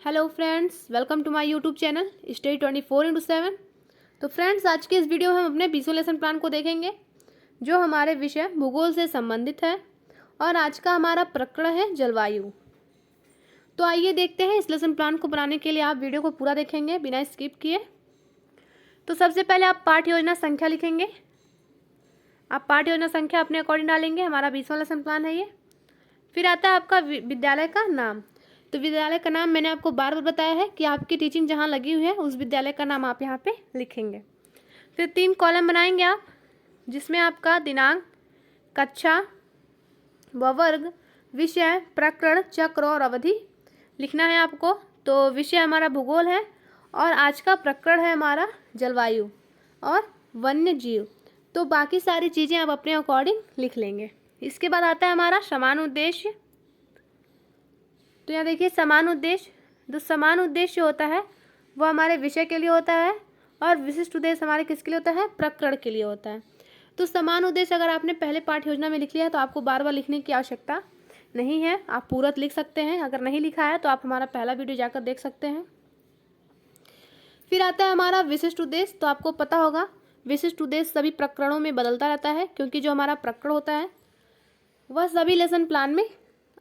Hello friends, welcome to my YouTube channel study 24/7। तो friends, आज के इस वीडियो में हम अपने 20वें लेसन प्लान को देखेंगे जो हमारे विषय भूगोल से संबंधित है और आज का हमारा प्रकरण है जलवायु। तो आइए देखते हैं। इस लेसन प्लान को बनाने के लिए आप वीडियो को पूरा देखेंगे बिना स्किप किए। तो सबसे पहले आप पाठ्य योजना संख्या लिखेंगे। आप पाठ्य योजना संख्या अपने अकॉर्डिंग डालेंगे। हमारा 20वां लेसन प्लान है ये। फिर आता है आपका विद्यालय का नाम। तो विद्यालय का नाम मैंने आपको बार बार बताया है कि आपकी टीचिंग जहाँ लगी हुई है उस विद्यालय का नाम आप यहाँ पे लिखेंगे। फिर 3 कॉलम बनाएंगे आप, जिसमें आपका दिनांक, कक्षा व वर्ग, विषय, प्रकरण, चक्र और अवधि लिखना है आपको। तो विषय हमारा भूगोल है और आज का प्रकरण है हमारा जलवायु और वन्य जीव। तो बाकी सारी चीज़ें आप अपने अकॉर्डिंग लिख लेंगे। इसके बाद आता है हमारा समान उद्देश्य। तो यहाँ देखिए समान उद्देश्य। जो समान उद्देश्य होता है वो हमारे विषय के लिए होता है और विशिष्ट उद्देश्य हमारे किसके लिए होता है? प्रकरण के लिए होता है। तो समान उद्देश्य अगर आपने पहले पाठ्य योजना में लिख लिया है तो आपको बार बार लिखने की आवश्यकता नहीं है। आप पूरा लिख सकते हैं। अगर नहीं लिखा है तो आप हमारा पहला वीडियो जाकर देख सकते हैं। फिर आता है हमारा विशिष्ट उद्देश्य। तो आपको पता होगा विशिष्ट उद्देश्य सभी प्रकरणों में बदलता रहता है, क्योंकि जो हमारा प्रकरण होता है वह सभी लेसन प्लान में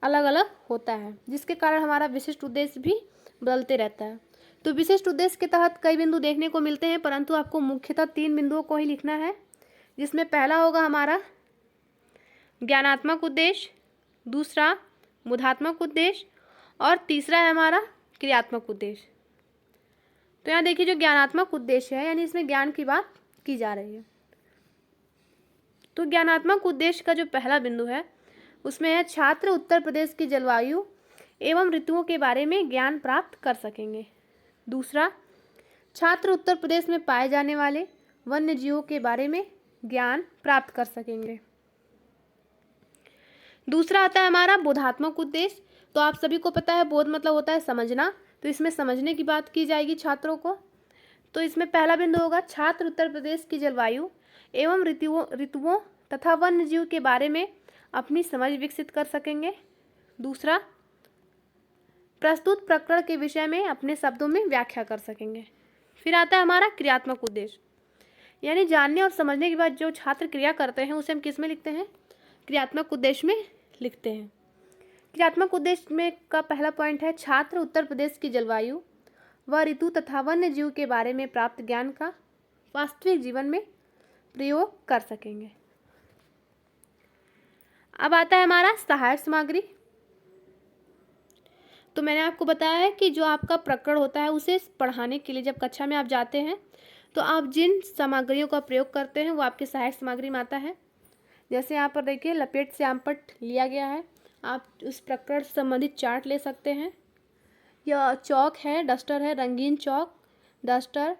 अलग अलग होता है, जिसके कारण हमारा विशिष्ट उद्देश्य भी बदलते रहता है। तो विशिष्ट उद्देश्य के तहत कई बिंदु देखने को मिलते हैं, परंतु आपको मुख्यतः 3 बिंदुओं को ही लिखना है, जिसमें पहला होगा हमारा ज्ञानात्मक उद्देश्य, दूसरा बोधात्मक उद्देश्य और तीसरा है हमारा क्रियात्मक उद्देश्य। तो यहाँ देखिए जो ज्ञानात्मक उद्देश्य है यानी इसमें ज्ञान की बात की जा रही है। तो ज्ञानात्मक उद्देश्य का जो पहला बिंदु है उसमें है छात्र उत्तर प्रदेश की जलवायु एवं ऋतुओं के बारे में ज्ञान प्राप्त कर सकेंगे। दूसरा, छात्र उत्तर प्रदेश में पाए जाने वाले वन्य जीवों के बारे में ज्ञान प्राप्त कर सकेंगे। दूसरा आता है हमारा बोधात्मक उद्देश्य। तो आप सभी को पता है बोध मतलब होता है समझना, तो इसमें समझने की बात की जाएगी छात्रों को। तो इसमें पहला बिंदु होगा छात्र उत्तर प्रदेश की जलवायु एवं ऋतुओं तथा वन्य जीव के बारे में अपनी समझ विकसित कर सकेंगे। दूसरा, प्रस्तुत प्रकरण के विषय में अपने शब्दों में व्याख्या कर सकेंगे। फिर आता है हमारा क्रियात्मक उद्देश्य, यानी जानने और समझने के बाद जो छात्र क्रिया करते हैं उसे हम किस में लिखते हैं? क्रियात्मक उद्देश्य में लिखते हैं। क्रियात्मक उद्देश्य में का पहला पॉइंट है छात्र उत्तर प्रदेश की जलवायु व ऋतु तथा वन्य जीव के बारे में प्राप्त ज्ञान का वास्तविक जीवन में प्रयोग कर सकेंगे। अब आता है हमारा सहायक सामग्री। तो मैंने आपको बताया है कि जो आपका प्रकरण होता है उसे पढ़ाने के लिए जब कक्षा में आप जाते हैं तो आप जिन सामग्रियों का प्रयोग करते हैं वो आपके सहायक सामग्री में आता है। जैसे यहाँ पर देखिए लपेट श्यामपट्ट लिया गया है। आप उस प्रकरण से संबंधित चार्ट ले सकते हैं। यह चौक है, डस्टर है, रंगीन चौक, डस्टर,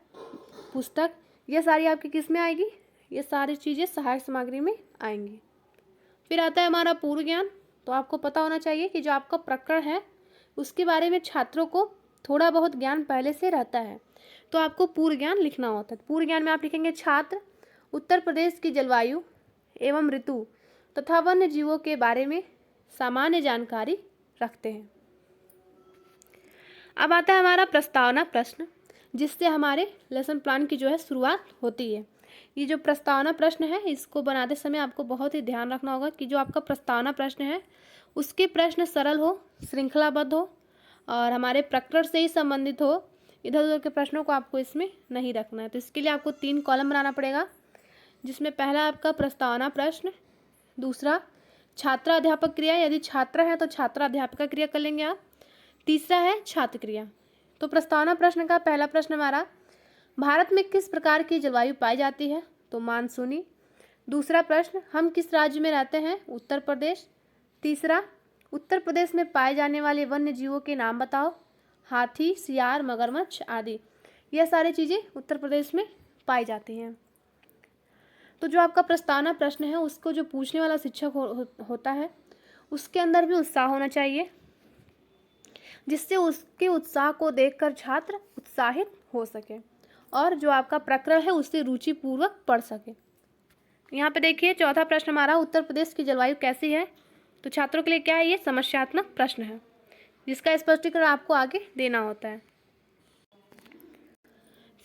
पुस्तक, ये सारी आपकी किस में आएगी? ये सारी चीज़ें सहायक सामग्री में आएंगी। फिर आता है हमारा पूर्व ज्ञान। तो आपको पता होना चाहिए कि जो आपका प्रकरण है उसके बारे में छात्रों को थोड़ा बहुत ज्ञान पहले से रहता है, तो आपको पूर्व ज्ञान लिखना होता है। पूर्व ज्ञान में आप लिखेंगे छात्र उत्तर प्रदेश की जलवायु एवं ऋतु तथा वन्य जीवों के बारे में सामान्य जानकारी रखते हैं। अब आता है हमारा प्रस्तावना प्रश्न, जिससे हमारे लेसन प्लान की जो है शुरुआत होती है। ये जो प्रस्तावना प्रश्न है इसको बनाते समय आपको बहुत ही ध्यान रखना होगा कि जो आपका प्रस्तावना प्रश्न है उसके प्रश्न सरल हो, श्रृंखलाबद्ध हो और हमारे प्रकरण से ही संबंधित हो। इधर उधर के प्रश्नों को आपको इसमें नहीं रखना है। तो इसके लिए आपको 3 कॉलम बनाना पड़ेगा, जिसमें पहला आपका प्रस्तावना प्रश्न, दूसरा छात्र अध्यापक क्रिया, यदि छात्र है तो छात्र अध्यापक क्रिया कर लेंगे आप, तीसरा है छात्र क्रिया। तो प्रस्तावना प्रश्न का पहला प्रश्न हमारा, भारत में किस प्रकार की जलवायु पाई जाती है? तो मानसूनी। दूसरा प्रश्न, हम किस राज्य में रहते हैं? उत्तर प्रदेश। तीसरा, उत्तर प्रदेश में पाए जाने वाले वन्य जीवों के नाम बताओ। हाथी, सियार, मगरमच्छ आदि। यह सारी चीज़ें उत्तर प्रदेश में पाई जाती हैं। तो जो आपका प्रस्तावना प्रश्न है उसको जो पूछने वाला शिक्षक होता है उसके अंदर भी उत्साह होना चाहिए, जिससे उसके उत्साह को देखकर छात्र उत्साहित हो सके और जो आपका प्रकरण है उससे रुचिपूर्वक पढ़ सके। यहाँ पे देखिए चौथा प्रश्न हमारा, उत्तर प्रदेश की जलवायु कैसी है? तो छात्रों के लिए क्या है? ये समस्यात्मक प्रश्न है। जिसका स्पष्टीकरण आपको आगे देना होता है।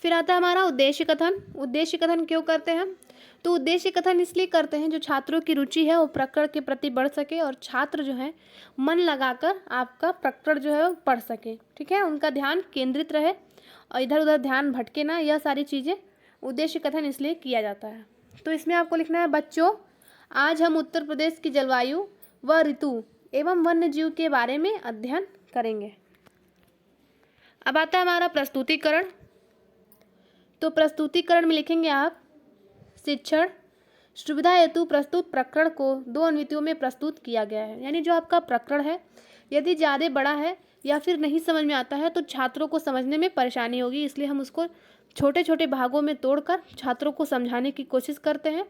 फिर आता है हमारा उद्देश्य कथन। उद्देश्य कथन क्यों करते हैं हम? तो उद्देश्य कथन इसलिए करते हैं जो छात्रों की रुचि है वो प्रकरण के प्रति बढ़ सके और छात्र जो है मन लगाकर आपका प्रकरण जो है वो पढ़ सके। ठीक है, उनका ध्यान केंद्रित रहे और इधर उधर ध्यान भटके ना, यह सारी चीज़ें उद्देश्य कथन इसलिए किया जाता है। तो इसमें आपको लिखना है, बच्चों आज हम उत्तर प्रदेश की जलवायु व ऋतु एवं वन्य जीव के बारे में अध्ययन करेंगे। अब आता है हमारा प्रस्तुतिकरण। तो प्रस्तुतिकरण में लिखेंगे आप, शिक्षण सुविधा हेतु प्रस्तुत प्रकरण को 2 अनुवृत्तियों में प्रस्तुत किया गया है। यानी जो आपका प्रकरण है यदि ज़्यादा बड़ा है या फिर नहीं समझ में आता है तो छात्रों को समझने में परेशानी होगी, इसलिए हम उसको छोटे छोटे भागों में तोड़कर छात्रों को समझाने की कोशिश करते हैं।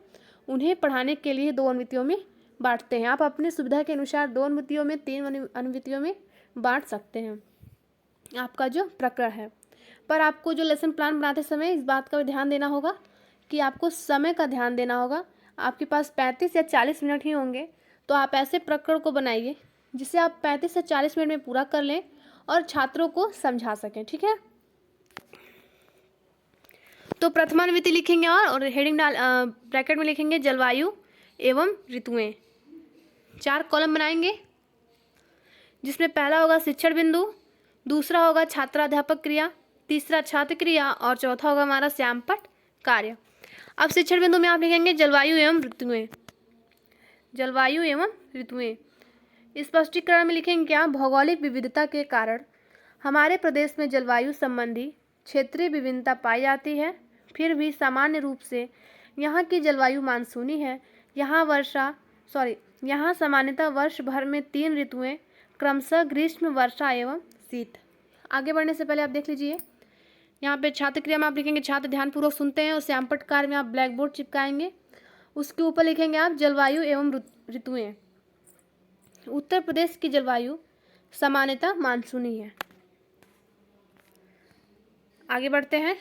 उन्हें पढ़ाने के लिए 2 अनुवृत्तियों में बांटते हैं। आप अपनी सुविधा के अनुसार 2 अनुवृत्तियों में, 3 अनुवृत्तियों में बांट सकते हैं आपका जो प्रकरण है। पर आपको जो लेसन प्लान बनाते समय इस बात का भी ध्यान देना होगा कि आपको समय का ध्यान देना होगा। आपके पास 35 या 40 मिनट ही होंगे, तो आप ऐसे प्रकरण को बनाइए जिसे आप 35 से 40 मिनट में पूरा कर लें और छात्रों को समझा सकें। ठीक है, तो प्रथमानुवृत्ति लिखेंगे और हेडिंग डाल ब्रैकेट में लिखेंगे जलवायु एवं ऋतुएं। 4 कॉलम बनाएंगे जिसमें पहला होगा शिक्षण बिंदु, दूसरा होगा छात्राध्यापक क्रिया, तीसरा छात्र क्रिया और चौथा होगा हमारा श्यामपट्ट कार्य। अब शिक्षण बिंदु में आप लिखेंगे जलवायु एवं ऋतुएं। जलवायु एवं ऋतुएं स्पष्टीकरण में लिखेंगे क्या, भौगोलिक विविधता के कारण हमारे प्रदेश में जलवायु संबंधी क्षेत्रीय विभिन्नता पाई जाती है, फिर भी सामान्य रूप से यहाँ की जलवायु मानसूनी है। यहाँ सामान्यतः वर्ष भर में 3 ऋतुएं क्रमशः ग्रीष्म, वर्षा एवं शीत। आगे बढ़ने से पहले आप देख लीजिए, यहाँ पे छात्र क्रिया में आप लिखेंगे छात्र ध्यानपूर्वक सुनते हैं और श्यामपट्ट कार्य में आप ब्लैक बोर्ड चिपकाएंगे। उसके ऊपर लिखेंगे आप जलवायु एवं ऋतुएं। उत्तर प्रदेश की जलवायु सामान्यतः मानसूनी है। आगे बढ़ते हैं,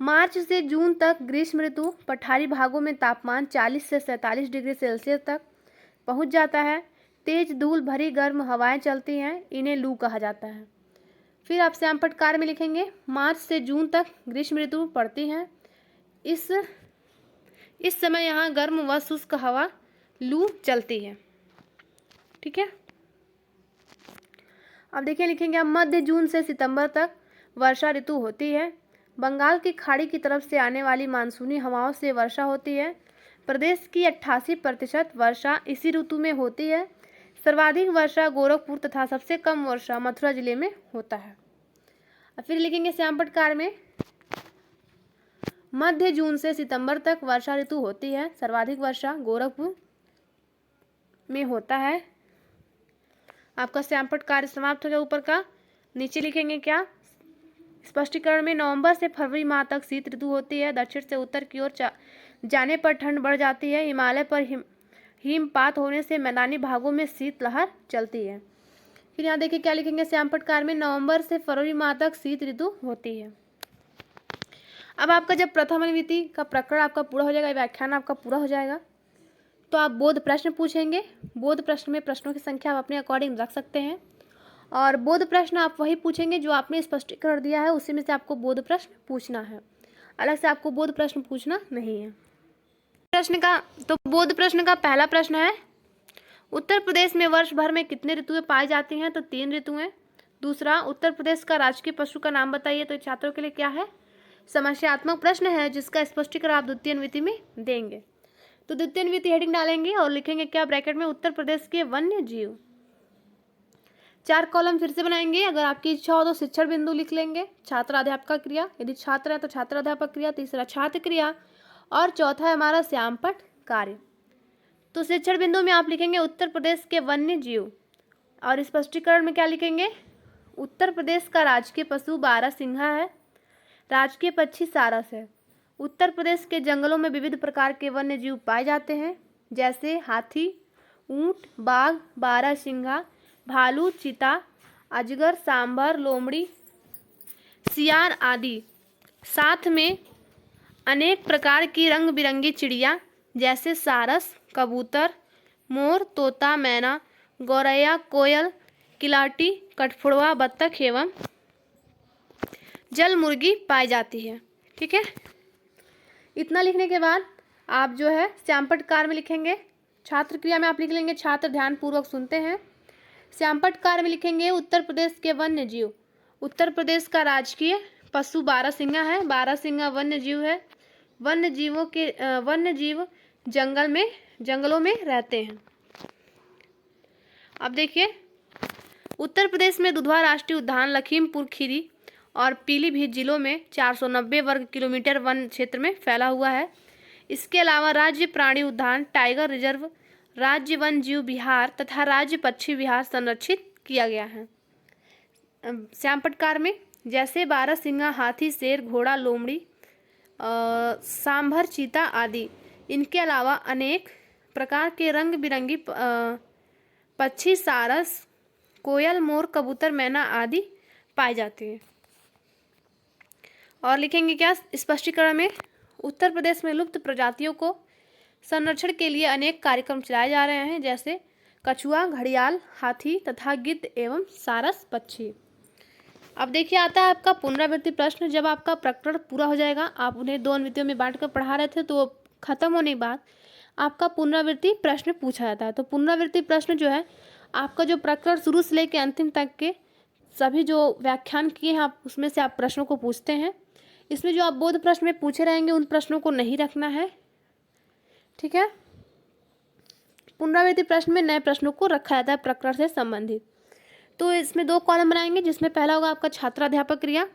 मार्च से जून तक ग्रीष्म ऋतु पठारी भागों में तापमान 40 से 47 डिग्री सेल्सियस तक पहुंच जाता है। तेज धूल भरी गर्म हवाएं चलती हैं, इन्हें लू कहा जाता है। फिर आप श्यामपट्ट कार्य में लिखेंगे मार्च से जून तक ग्रीष्म ऋतु पड़ती है। इस समय यहाँ गर्म व शुष्क हवा लू चलती है। ठीक है, अब देखिए लिखेंगे आप मध्य जून से सितंबर तक वर्षा ऋतु होती है। बंगाल की खाड़ी की तरफ से आने वाली मानसूनी हवाओं से वर्षा होती है। प्रदेश की 88% वर्षा इसी ऋतु में होती है। सर्वाधिक वर्षा गोरखपुर तथा सबसे कम वर्षा मथुरा जिले में होता है। अब फिर लिखेंगे श्यामपट्ट कार्य में मध्य जून से सितंबर तक वर्षा ऋतु होती है। सर्वाधिक वर्षा गोरखपुर में होता है। आपका श्यामपट्ट कार्य समाप्त हो गया ऊपर का। नीचे लिखेंगे क्या, स्पष्टीकरण में नवंबर से फरवरी माह तक शीत ऋतु होती है। दक्षिण से उत्तर की ओर जाने पर ठंड बढ़ जाती है। हिमालय पर हिमपात होने से मैदानी भागों में शीतलहर चलती है। फिर यहाँ देखिए क्या लिखेंगे, श्यामपट्ट कार्य में नवंबर से फरवरी माह तक शीत ऋतु होती है। अब आपका जब प्रथम अनुवृत्ति का प्रकरण आपका पूरा हो जाएगा, व्याख्यान आपका पूरा हो जाएगा, तो आप बोध प्रश्न पूछेंगे। बोध प्रश्न में प्रश्नों की संख्या आप अपने अकॉर्डिंग रख सकते हैं और बोध प्रश्न आप वही पूछेंगे जो आपने स्पष्टीकरण दिया है, उसी में से आपको बोध प्रश्न पूछना है। अलग से आपको बोध प्रश्न पूछना नहीं है। बोध प्रश्न का पहला प्रश्न है, उत्तर प्रदेश में वर्ष भर में कितने ऋतुएं पाई जाती हैं? तो 3 ऋतुएं। दूसरा, उत्तर प्रदेश का राजकीय पशु का नाम बताइए। तो छात्रों के लिए क्या है, समस्यात्मक प्रश्न है जिसका स्पष्टीकरण आप द्वितीय अनुवृत्ति में देंगे। तो द्वितीय अनुवृत्ति हेडिंग डालेंगे और लिखेंगे क्या, ब्रैकेट में उत्तर प्रदेश के वन्य जीव। 4 कॉलम फिर से बनाएंगे। अगर आपकी इच्छा हो तो शिक्षण बिंदु लिख लेंगे, छात्र अध्यापक क्रिया, यदि छात्र है तो छात्र अध्यापक क्रिया, तीसरा छात्र क्रिया और चौथा है हमारा श्यामपट्ट कार्य। तो शिक्षण बिंदु में आप लिखेंगे उत्तर प्रदेश के वन्य जीव और स्पष्टीकरण में क्या लिखेंगे, उत्तर प्रदेश का राजकीय पशु बारहसिंघा है। राजकीय पक्षी सारस है। उत्तर प्रदेश के जंगलों में विविध प्रकार के वन्य जीव पाए जाते हैं, जैसे हाथी, ऊंट, बाघ, बारहसिंघा, भालू, चीता, अजगर, सांभर, लोमड़ी, सियार आदि। साथ में अनेक प्रकार की रंग बिरंगी चिड़िया जैसे सारस, कबूतर, मोर, तोता, मैना, गौरैया, कोयल, किलाटी, कठफोड़वा, बत्तख एवं जल मुर्गी पाई जाती है। ठीक है, इतना लिखने के बाद आप जो है श्यामपट्ट कार में लिखेंगे। छात्र क्रिया में आप लिख लेंगे, छात्र ध्यान पूर्वक सुनते हैं। श्यामपट्ट कार में लिखेंगे उत्तर प्रदेश के वन्य जीव। उत्तर प्रदेश का राजकीय पशु बारहसिंगा है। बारहसिंगा वन्य जीव है। वन्य जीव जंगलों में रहते हैं। अब देखिए, उत्तर प्रदेश में दुधवा राष्ट्रीय उद्यान लखीमपुर खीरी और पीलीभीत जिलों में 490 वर्ग किलोमीटर वन क्षेत्र में फैला हुआ है। इसके अलावा राज्य प्राणी उद्यान, टाइगर रिजर्व, राज्य वन जीव विहार तथा राज्य पक्षी विहार संरक्षित किया गया है। श्यामपट्ट कार में जैसे बारहसिंगा, हाथी, शेर, घोड़ा, लोमड़ी, सांभर, चीता आदि। इनके अलावा अनेक प्रकार के रंग बिरंगी पक्षी, सारस, कोयल, मोर, कबूतर, मैना आदि पाए जाते हैं। और लिखेंगे क्या स्पष्टीकरण में, उत्तर प्रदेश में लुप्त प्रजातियों को संरक्षण के लिए अनेक कार्यक्रम चलाए जा रहे हैं, जैसे कछुआ, घड़ियाल, हाथी तथा गिद्ध एवं सारस पक्षी। अब देखिए, आता है आपका पुनरावृत्ति प्रश्न। जब आपका प्रकरण पूरा हो जाएगा, आप उन्हें 2 अन्वितियों में बांटकर पढ़ा रहे थे, तो खत्म होने के बाद आपका पुनरावृत्ति प्रश्न पूछा जाता है। तो पुनरावृत्ति प्रश्न जो है, आपका जो प्रकरण शुरू से लेकर अंतिम तक के सभी जो व्याख्यान किए हैं, आप उसमें से आप प्रश्नों को पूछते हैं। इसमें जो आप बोध प्रश्न में पूछे रहेंगे, उन प्रश्नों को नहीं रखना है। ठीक है, पुनरावृत्ति प्रश्न में नए प्रश्नों को रखा जाता है प्रकरण से संबंधित। तो इसमें 2 कॉलम बनाएंगे, जिसमें पहला होगा आपका छात्राध्यापक क्रिया।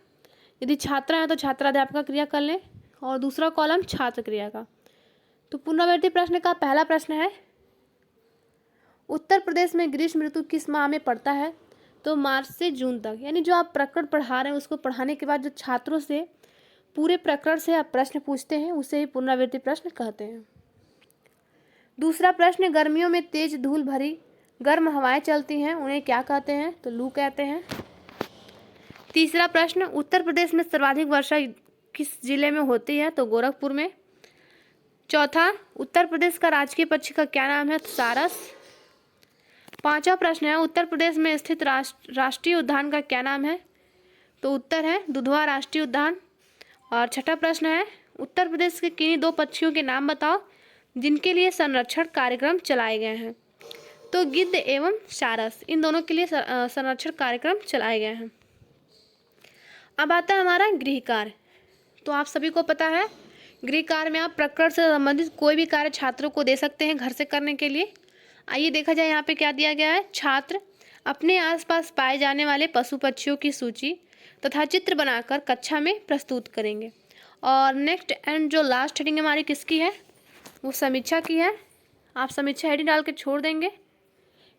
यदि छात्रा है तो छात्राध्यापक क्रिया कर लें, और दूसरा कॉलम छात्र क्रिया का। तो पुनरावृत्ति प्रश्न का पहला प्रश्न है, उत्तर प्रदेश में ग्रीष्म ऋतु किस माह में पड़ता है? तो मार्च से जून तक। यानी जो आप प्रकरण पढ़ा रहे हैं, उसको पढ़ाने के बाद जो छात्रों से पूरे प्रकरण से आप प्रश्न पूछते हैं, उसे ही पुनरावृत्ति प्रश्न कहते हैं। दूसरा प्रश्न, गर्मियों में तेज धूल भरी गर्म हवाएं चलती हैं, उन्हें क्या कहते हैं? तो लू कहते हैं। तीसरा प्रश्न, उत्तर प्रदेश में सर्वाधिक वर्षा किस जिले में होती है? तो गोरखपुर में। चौथा, उत्तर प्रदेश का राजकीय पक्षी का क्या नाम है? तो सारस। पांचवा प्रश्न है, उत्तर प्रदेश में स्थित राष्ट्रीय उद्यान का क्या नाम है? तो उत्तर है दुधवा राष्ट्रीय उद्यान। और छठा प्रश्न है, उत्तर प्रदेश के किन्हीं 2 पक्षियों के नाम बताओ जिनके लिए संरक्षण कार्यक्रम चलाए गए हैं? तो गिद्ध एवं सारस, इन दोनों के लिए संरक्षण कार्यक्रम चलाए गए हैं। अब आता है हमारा गृह कार्य। तो आप सभी को पता है, गृह कार्य में आप प्रकरण से संबंधित कोई भी कार्य छात्रों को दे सकते हैं घर से करने के लिए। आइए देखा जाए, यहाँ पे क्या दिया गया है। छात्र अपने आसपास पाए जाने वाले पशु पक्षियों की सूची तथा चित्र बनाकर कक्षा में प्रस्तुत करेंगे। और नेक्स्ट एंड जो लास्ट हेडिंग हमारी किसकी है? वो समीक्षा की है। आप समीक्षा हेडिंग डाल के छोड़ देंगे।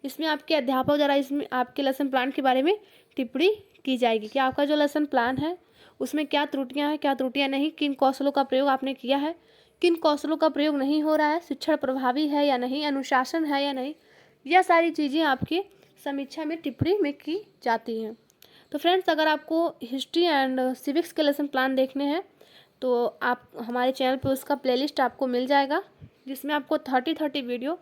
इसमें आपके अध्यापक द्वारा इसमें आपके लेसन प्लान के बारे में टिप्पणी की जाएगी कि आपका जो लेसन प्लान है उसमें क्या त्रुटियां हैं, क्या त्रुटियां नहीं, किन कौशलों का प्रयोग आपने किया है, किन कौशलों का प्रयोग नहीं हो रहा है, शिक्षण प्रभावी है या नहीं, अनुशासन है या नहीं, यह सारी चीज़ें आपकी समीक्षा में टिप्पणी में की जाती हैं। तो फ्रेंड्स, अगर आपको हिस्ट्री एंड सिविक्स के लेसन प्लान देखने हैं तो आप हमारे चैनल पर उसका प्लेलिस्ट आपको मिल जाएगा, जिसमें आपको 30 वीडियो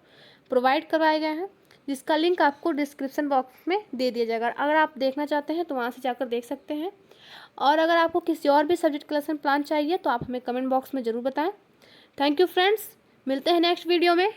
प्रोवाइड करवाए गए हैं, जिसका लिंक आपको डिस्क्रिप्शन बॉक्स में दे दिया जाएगा। अगर आप देखना चाहते हैं तो वहाँ से जाकर देख सकते हैं। और अगर आपको किसी और भी सब्जेक्ट का लेसन प्लान चाहिए तो आप हमें कमेंट बॉक्स में ज़रूर बताएं। थैंक यू फ्रेंड्स, मिलते हैं नेक्स्ट वीडियो में।